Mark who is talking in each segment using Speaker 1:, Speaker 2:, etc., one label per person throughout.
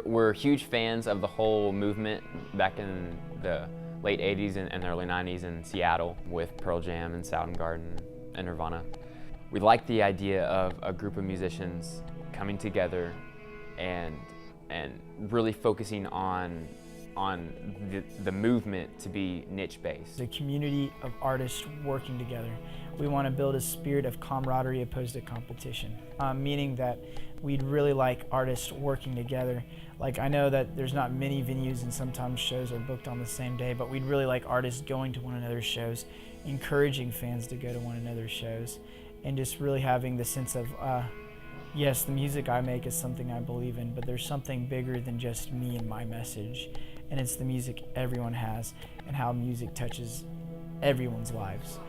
Speaker 1: We're huge fans of the whole movement back in the late 80s and early 90s in Seattle with Pearl Jam and Soundgarden and Nirvana. We like the idea of a group of musicians coming together and really focusing on the movement to be niche-based.
Speaker 2: The community of artists working together. We want to build a spirit of camaraderie opposed to competition, meaning that we'd really like artists working together. Like, I know that there's not many venues and sometimes shows are booked on the same day, but we'd really like artists going to one another's shows, encouraging fans to go to one another's shows, and just really having the sense of, yes, the music I make is something I believe in, but there's something bigger than just me and my message. And it's the music everyone has and how music touches everyone's lives.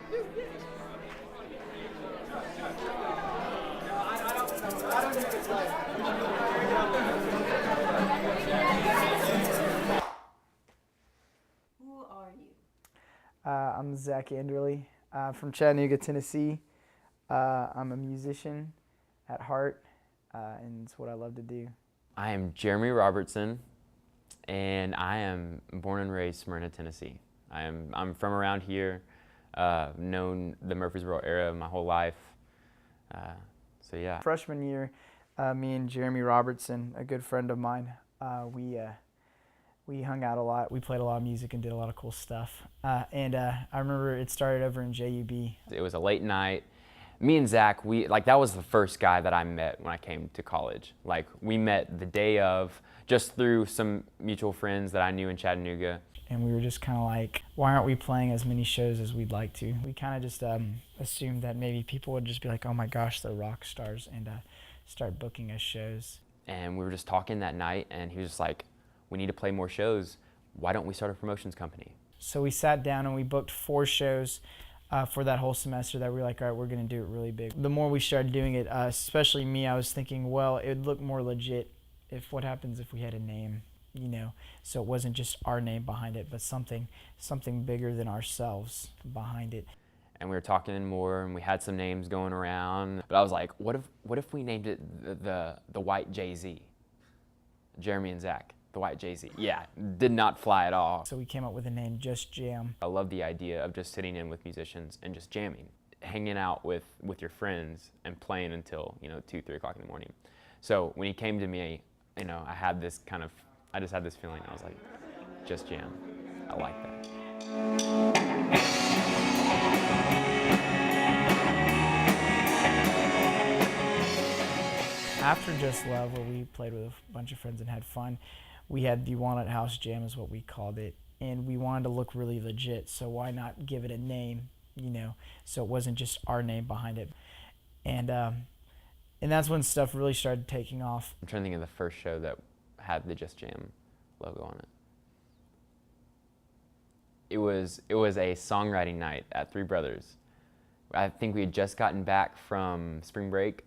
Speaker 3: Who are you?
Speaker 2: I'm Zach Anderley from Chattanooga, Tennessee. I'm a musician at heart, and it's what I love to do.
Speaker 1: I am Jeremy Robertson, and I am born and raised Smyrna, Tennessee. I'm from around here, known the Murfreesboro area my whole life, so yeah.
Speaker 2: Freshman year, me and Jeremy Robertson, a good friend of mine, we hung out a lot. We played a lot of music and did a lot of cool stuff. And I remember it started over in JUB.
Speaker 1: It was a late night. Me and Zach, that was the first guy that I met when I came to college. Like, we met the day of, just through some mutual friends that I knew in Chattanooga.
Speaker 2: And we were just kind of like, why aren't we playing as many shows as we'd like to? We kind of just assumed that maybe people would just be like, oh my gosh, they're rock stars, and start booking us shows.
Speaker 1: And we were just talking that night, and he was just like, we need to play more shows. Why don't we start a promotions company?
Speaker 2: So we sat down and we booked 4 shows for that whole semester that we were like, all right, we're going to do it really big. The more we started doing it, especially me, I was thinking, well, it would look more legit what happens if we had a name, you know, so it wasn't just our name behind it, but something bigger than ourselves behind it.
Speaker 1: And we were talking more, and we had some names going around. But I was like, what if we named it the White Jay-Z? Jeremy and Zach, the White Jay-Z. Yeah, did not fly at all.
Speaker 2: So we came up with the name Just Jam.
Speaker 1: I love the idea of just sitting in with musicians and just jamming, hanging out with your friends and playing until 2, 3 o'clock in the morning. So when he came to me, I just had this feeling. I was like, Just Jam. I like that.
Speaker 2: After Just Love, where we played with a bunch of friends and had fun, we had the Walnut House Jam is what we called it, and we wanted to look really legit, so why not give it a name, so it wasn't just our name behind it. And that's when stuff really started taking off.
Speaker 1: I'm trying to think of the first show that had the Just Jam logo on it. It was a songwriting night at Three Brothers. I think we had just gotten back from spring break,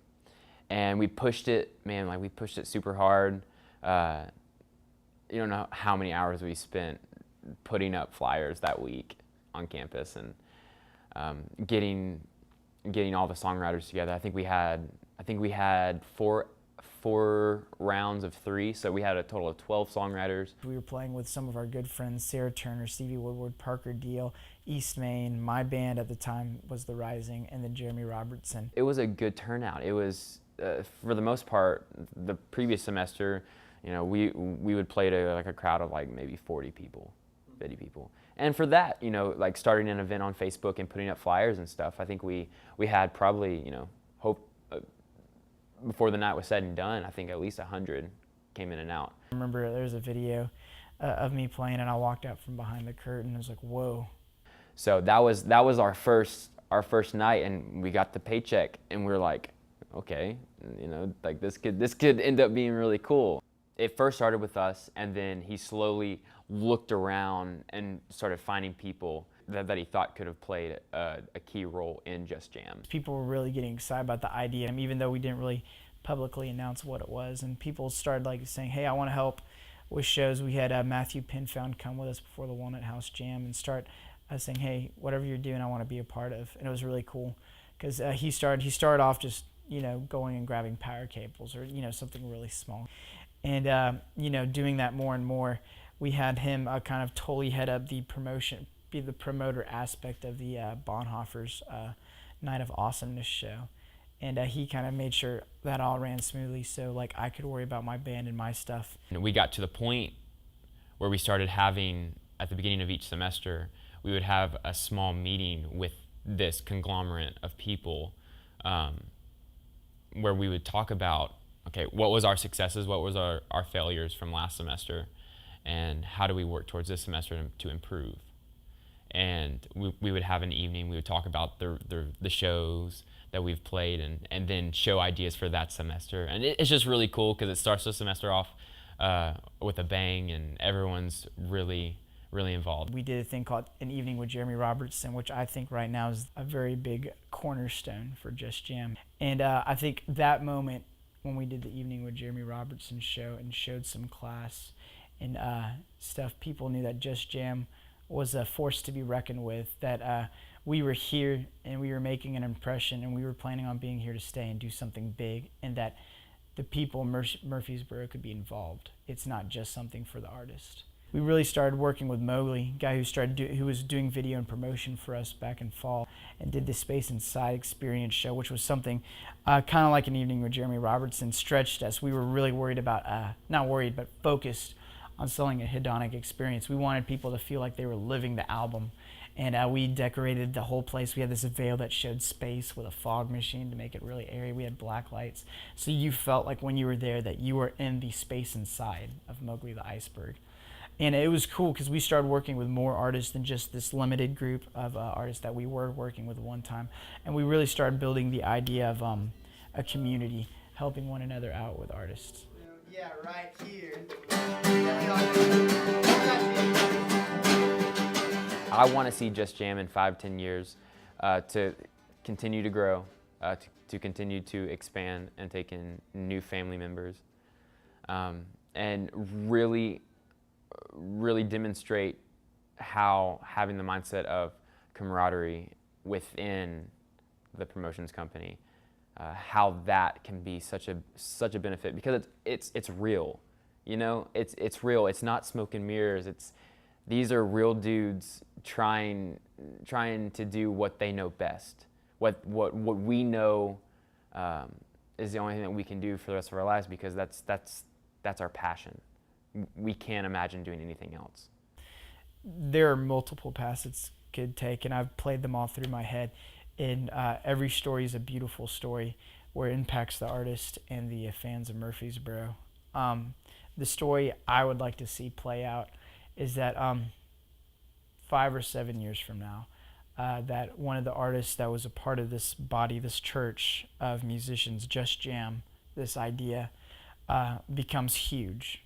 Speaker 1: and we pushed it, we pushed it super hard. You don't know how many hours we spent putting up flyers that week on campus and getting all the songwriters together. I think we had four rounds of 3, so we had a total of 12 songwriters.
Speaker 2: We were playing with some of our good friends, Sarah Turner, Stevie Woodward, Parker Deal, East Main. My band at the time was The Rising, and then Jeremy Robertson.
Speaker 1: It was a good turnout. It was, for the most part, the previous semester, we would play to like a crowd of like maybe 40 people, 50 people. And for that, starting an event on Facebook and putting up flyers and stuff, I think we had probably, hope before the night was said and done, I think at least 100 came in and out.
Speaker 2: I remember there was a video of me playing, and I walked out from behind the curtain and I was like, whoa.
Speaker 1: So that was our first night, and we got the paycheck, and we were like, okay, this could end up being really cool. It first started with us, and then he slowly looked around and started finding people that he thought could have played a key role in Just Jam.
Speaker 2: People were really getting excited about the idea, even though we didn't really publicly announce what it was. And people started saying, hey, I want to help with shows. We had Matthew Pinfound come with us before the Walnut House Jam and start saying, hey, whatever you're doing, I want to be a part of. And it was really cool because he started off just going and grabbing power cables or, something really small. And, doing that more and more, we had him kind of totally head up the promotion, be the promoter aspect of the Bonhoeffer's Night of Awesomeness show. And he kind of made sure that all ran smoothly, so like I could worry about my band and my stuff.
Speaker 1: And we got to the point where we started having, at the beginning of each semester, we would have a small meeting with this conglomerate of people where we would talk about, okay, what was our successes, what was our failures from last semester, and how do we work towards this semester to improve. And we would have an evening, we would talk about the shows that we've played and then show ideas for that semester. And it's just really cool because it starts the semester off with a bang and everyone's really involved.
Speaker 2: We did a thing called An Evening with Jeremy Robertson, which I think right now is a very big cornerstone for Just Jam. And I think that moment when we did the Evening with Jeremy Robertson show and showed some class and stuff, people knew that Just Jam was a force to be reckoned with, that we were here and we were making an impression and we were planning on being here to stay and do something big, and that the people in Murfreesboro could be involved. It's not just something for the artist. We really started working with Mowgli, a guy who was doing video and promotion for us back in fall, and did the Space Inside experience show, which was something kind of like An Evening with Jeremy Robertson, stretched us. We were really worried about, not worried, but focused on selling a hedonic experience. We wanted people to feel like they were living the album. And we decorated the whole place. We had this veil that showed space with a fog machine to make it really airy. We had black lights. So you felt like when you were there that you were in the Space Inside of Mowgli the Iceberg. And it was cool because we started working with more artists than just this limited group of artists that we were working with one time. And we really started building the idea of a community, helping one another out with artists.
Speaker 4: Yeah, right here.
Speaker 1: I want to see Just Jam in 5-10 years to continue to grow, to continue to expand and take in new family members, and really demonstrate how having the mindset of camaraderie within the promotions company, how that can be such a benefit, because it's real, it's real. It's not smoke and mirrors. These are real dudes trying to do what they know best. What we know is the only thing that we can do for the rest of our lives, because that's our passion. We can't imagine doing anything else.
Speaker 2: There are multiple paths it could take, and I've played them all through my head. And every story is a beautiful story where it impacts the artist and the fans of Murfreesboro. The story I would like to see play out is that 5 or 7 years from now, that one of the artists that was a part of this body, this church of musicians, Just Jam, this idea, becomes huge,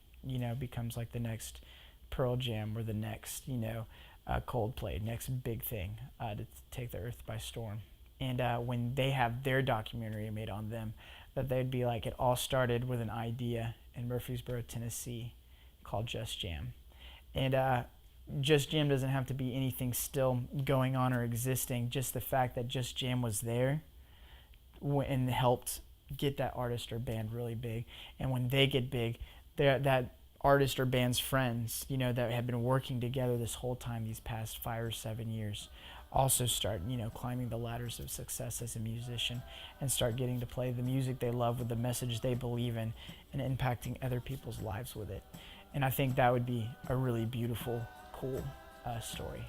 Speaker 2: becomes like the next Pearl Jam or the next, Coldplay, next big thing to take the earth by storm. And when they have their documentary made on them, that they'd be like, it all started with an idea in Murfreesboro, Tennessee, called Just Jam. And Just Jam doesn't have to be anything still going on or existing. Just the fact that Just Jam was there and helped get that artist or band really big. And when they get big, that artist or band's friends, that have been working together this whole time, these past 5 or 7 years, also start, climbing the ladders of success as a musician and start getting to play the music they love with the message they believe in and impacting other people's lives with it. And I think that would be a really beautiful, cool story.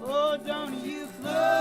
Speaker 4: Oh, don't you close